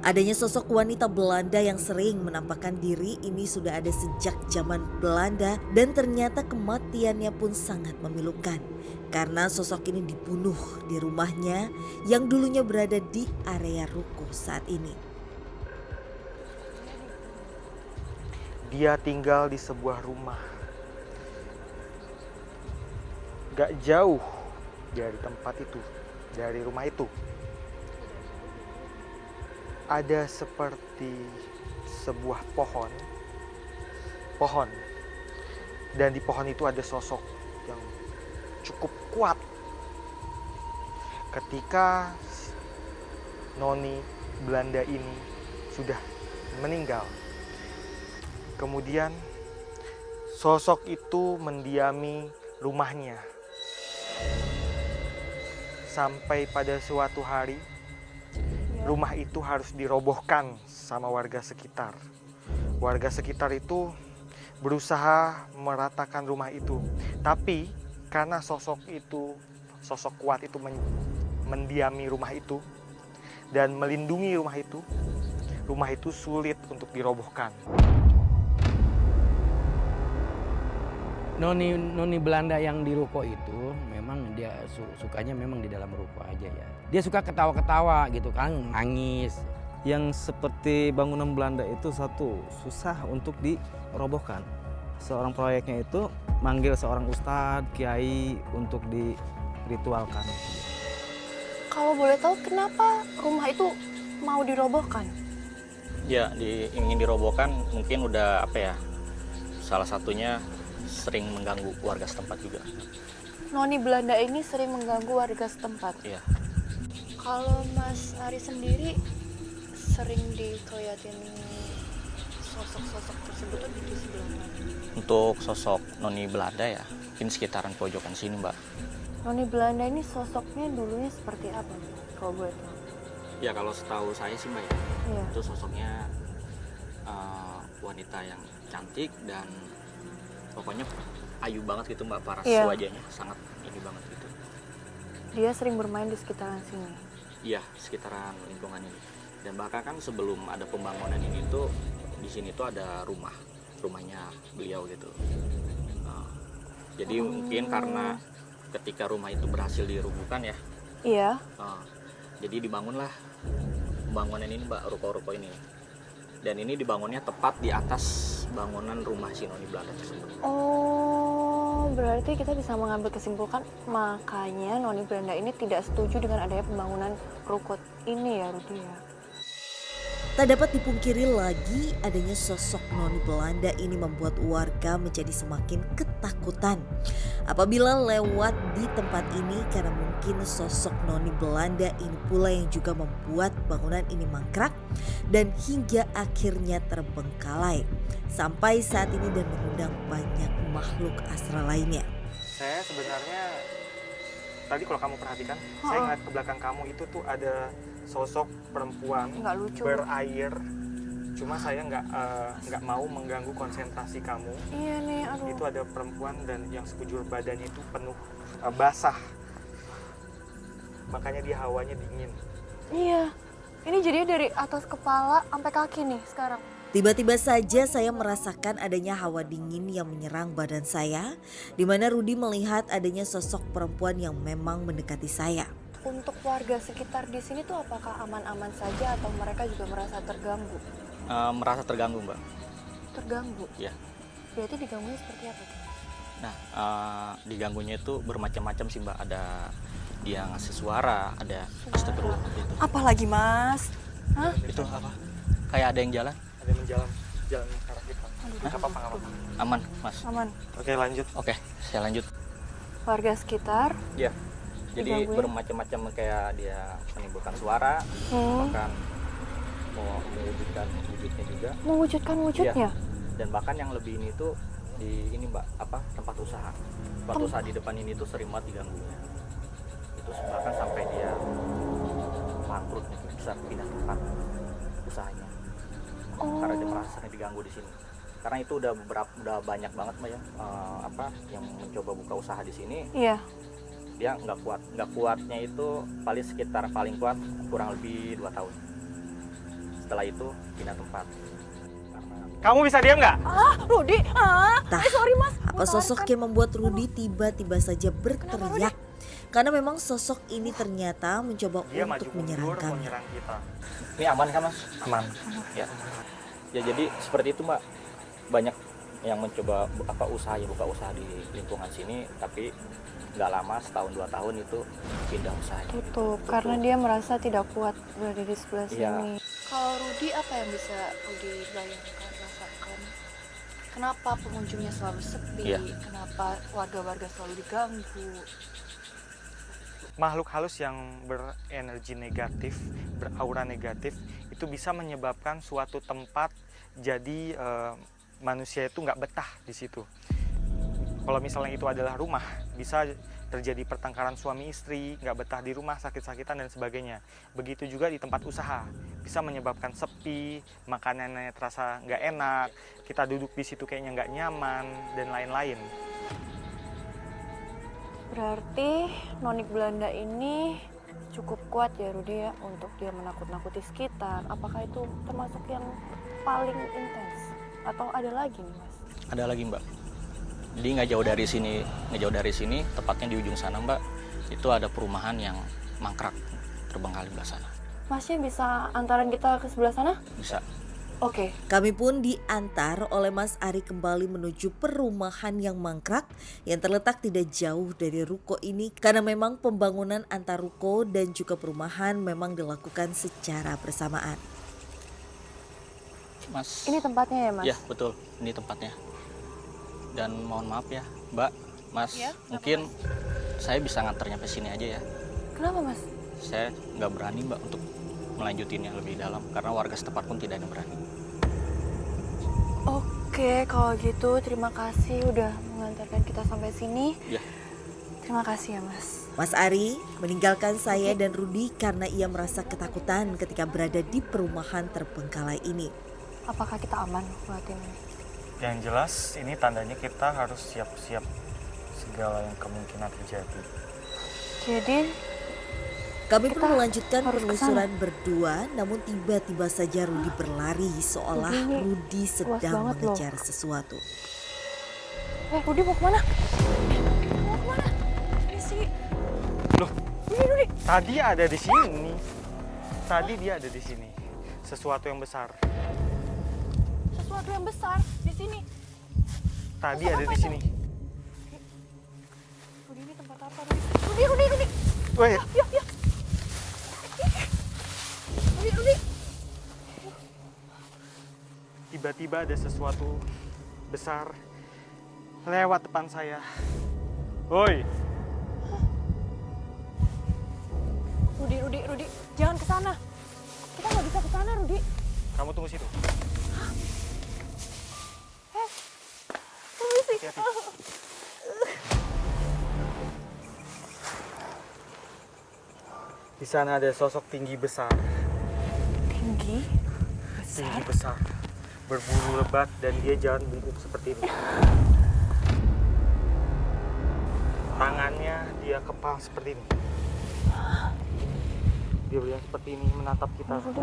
Adanya sosok wanita Belanda yang sering menampakkan diri ini sudah ada sejak zaman Belanda dan ternyata kematiannya pun sangat memilukan. Karena sosok ini dibunuh di rumahnya yang dulunya berada di area ruko saat ini. Dia tinggal di sebuah rumah. Gak jauh dari tempat itu, dari rumah itu. Ada seperti sebuah pohon. Dan di pohon itu ada sosok yang cukup kuat. Ketika noni Belanda ini sudah meninggal, kemudian sosok itu mendiami rumahnya. Sampai pada suatu hari, rumah itu harus dirobohkan sama warga sekitar. Warga sekitar itu berusaha meratakan rumah itu. Tapi karena sosok kuat itu mendiami rumah itu dan melindungi rumah itu sulit untuk dirobohkan. Noni Belanda yang di ruko itu memang dia sukanya memang di dalam ruko aja ya. Dia suka ketawa-ketawa gitu kan, nangis. Yang seperti bangunan Belanda itu satu susah untuk dirobohkan. Seorang proyeknya itu manggil seorang ustadz, kiai untuk diritualkan. Kalau boleh tahu kenapa rumah itu mau dirobohkan? Ya, ingin dirobohkan mungkin udah salah satunya sering mengganggu warga setempat juga. Noni Belanda ini sering mengganggu warga setempat. Iya. Kalau Mas Ari sendiri sering dikeliatin sosok-sosok tersebut tuh di sebelah mana? Untuk sosok Noni Belanda ya, mungkin sekitaran pojokan sini, Mbak. Noni Belanda ini sosoknya dulunya seperti apa, kalau boleh tahu? Ya kalau setahu saya sih, Mbak ya, Iya. itu sosoknya wanita yang cantik dan pokoknya ayu banget gitu, Mbak, paras Iya. wajahnya sangat ini banget gitu. Dia sering bermain di sekitaran sini. Iya, sekitaran lingkungan ini. Dan bahkan kan sebelum ada pembangunan ini tuh di sini tuh ada rumahnya beliau gitu. Jadi mungkin karena ketika rumah itu berhasil dirubuhkan ya, Iya. jadi dibangunlah pembangunan ini, Mbak, ruko-ruko ini. Dan ini dibangunnya tepat di atas bangunan rumah si Noni Belanda tersebut. Oh, berarti kita bisa mengambil kesimpulan makanya Noni Belanda ini tidak setuju dengan adanya pembangunan ruko ini ya, Rudi ya. Tak dapat dipungkiri lagi adanya sosok noni Belanda ini membuat warga menjadi semakin ketakutan apabila lewat di tempat ini karena mungkin sosok noni Belanda ini pula yang juga membuat bangunan ini mangkrak dan hingga akhirnya terbengkalai sampai saat ini dan mengundang banyak makhluk astral lainnya. Saya sebenarnya tadi kalau kamu perhatikan, saya ngeliat ke belakang kamu itu tuh ada sosok perempuan Nggak lucu. berair. Cuma saya nggak mau mengganggu konsentrasi kamu. Iya nih, aduh. Itu ada perempuan dan yang sekujur badannya itu penuh basah. Makanya dia hawanya dingin. Iya. Ini jadinya dari atas kepala sampai kaki nih sekarang. Tiba-tiba saja saya merasakan adanya hawa dingin yang menyerang badan saya, di mana Rudi melihat adanya sosok perempuan yang memang mendekati saya. Untuk warga sekitar di sini tuh apakah aman-aman saja atau mereka juga merasa terganggu? Merasa terganggu, Mbak. Terganggu? Iya. Berarti diganggunya seperti apa tuh? Nah, diganggunya itu bermacam-macam sih, Mbak. Ada dia ngasih suara, ada astagfirullah itu. Apalagi Mas? Hah? Itu apa? Kayak ada yang jalan. Ada yang jalan ke arah kita. Nggak apa-apa, nggak apa-apa. Aman, Mas. Aman. Oke, lanjut. Oke, saya lanjut. Warga sekitar? Ya. Jadi Digangguin? bermacam-macam kayak dia menimbulkan suara, bahkan mau mewujudkan wujudnya juga. Mewujudkan wujudnya? Dan bahkan yang lebih ini tuh di ini, Mbak, tempat usaha. Tempat usaha di depan ini tuh sering banget diganggunya. Itu bahkan sampai dia bangkrut gitu, bisa pindah tempat usahanya. Karena dia merasa sering diganggu di sini. Karena itu udah banyak banget, Mbak, ya, yang mencoba buka usaha di sini. Iya. Dia nggak kuatnya itu paling kuat kurang lebih 2 tahun. setelah itu pindah tempat. Kamu bisa diam nggak? Rudi, Tah, sorry mas. apa sosok yang membuat Rudi tiba-tiba saja berteriak? Karena memang sosok ini ternyata mencoba Dia maju untuk mundur mau menyerangkan. nyerang kita. Ini aman kan mas? Aman. Ya. Ya jadi seperti itu mbak. Banyak yang mencoba buka usaha di lingkungan sini, tapi nggak lama, setahun 2 tahun itu pindah usahanya. Tutup, karena dia merasa tidak kuat berada di sebelah Iya. sini. Kalau Rudi, apa yang bisa Rudi bayangkan, rasakan? Kenapa pengunjungnya selalu sepi? Iya. Kenapa warga-warga selalu diganggu? Makhluk halus yang berenergi negatif, beraura negatif, itu bisa menyebabkan suatu tempat jadi manusia itu nggak betah di situ. Kalau misalnya itu adalah rumah, bisa terjadi pertengkaran suami istri, nggak betah di rumah, sakit-sakitan dan sebagainya. Begitu juga di tempat usaha, bisa menyebabkan sepi, makanannya terasa nggak enak, kita duduk di situ kayaknya nggak nyaman dan lain-lain. Berarti nonik Belanda ini cukup kuat ya Rudi ya untuk dia menakut-nakuti sekitar. Apakah itu termasuk yang paling intens? Atau ada lagi nih mas? Ada lagi mbak. Jadi nggak jauh dari sini, tepatnya di ujung sana mbak, itu ada perumahan yang mangkrak terbengkalai di belah sana. Masnya bisa antaran kita ke sebelah sana? Bisa. Oke. Kami pun diantar oleh Mas Ari kembali menuju perumahan yang mangkrak yang terletak tidak jauh dari ruko ini karena memang pembangunan antar ruko dan juga perumahan memang dilakukan secara bersamaan. Mas. Ini tempatnya ya mas? Ya betul, ini tempatnya. Dan mohon maaf ya mbak, mas, Ya, mungkin saya bisa nganternya ke sini aja ya. Kenapa mas? Saya nggak berani mbak untuk melanjutinnya lebih dalam karena warga setempat pun tidak ada yang berani. Oke, kalau gitu terima kasih udah mengantarkan kita sampai sini. Ya. Terima kasih ya mas. Mas Ari meninggalkan saya dan Rudi karena ia merasa ketakutan ketika berada di perumahan terbengkalai ini. Apakah kita aman buatin ini? Yang jelas ini tandanya kita harus siap-siap segala yang kemungkinan terjadi. Jadi Kami pun Kita melanjutkan harus penelusuran berdua, namun tiba-tiba saja Rudi berlari seolah Rudi ini Rudi sedang banget loh. mengejar sesuatu. Rudi mau kemana? Mau kemana? Ini sih. Loh, Rudi. tadi ada di sini. Tadi dia ada di sini. Sesuatu yang besar. Sesuatu yang besar di sini. Tadi ada di sini. Rudi ini tempat apa? Rudi. Weh, Yuk. Rudi. tiba-tiba ada sesuatu besar lewat depan saya. Woi, Rudi. Jangan ke sana. Kita nggak bisa ke sana, Rudi. kamu tunggu situ. Permisi. Hati-hati. Di sana ada sosok tinggi besar. Tinggi. Tinggi besar. Berbulu lebat dan dia jalan bungkuk seperti ini. Tangannya dia kepal seperti ini. Dia berjalan seperti ini menatap kita. Rudi.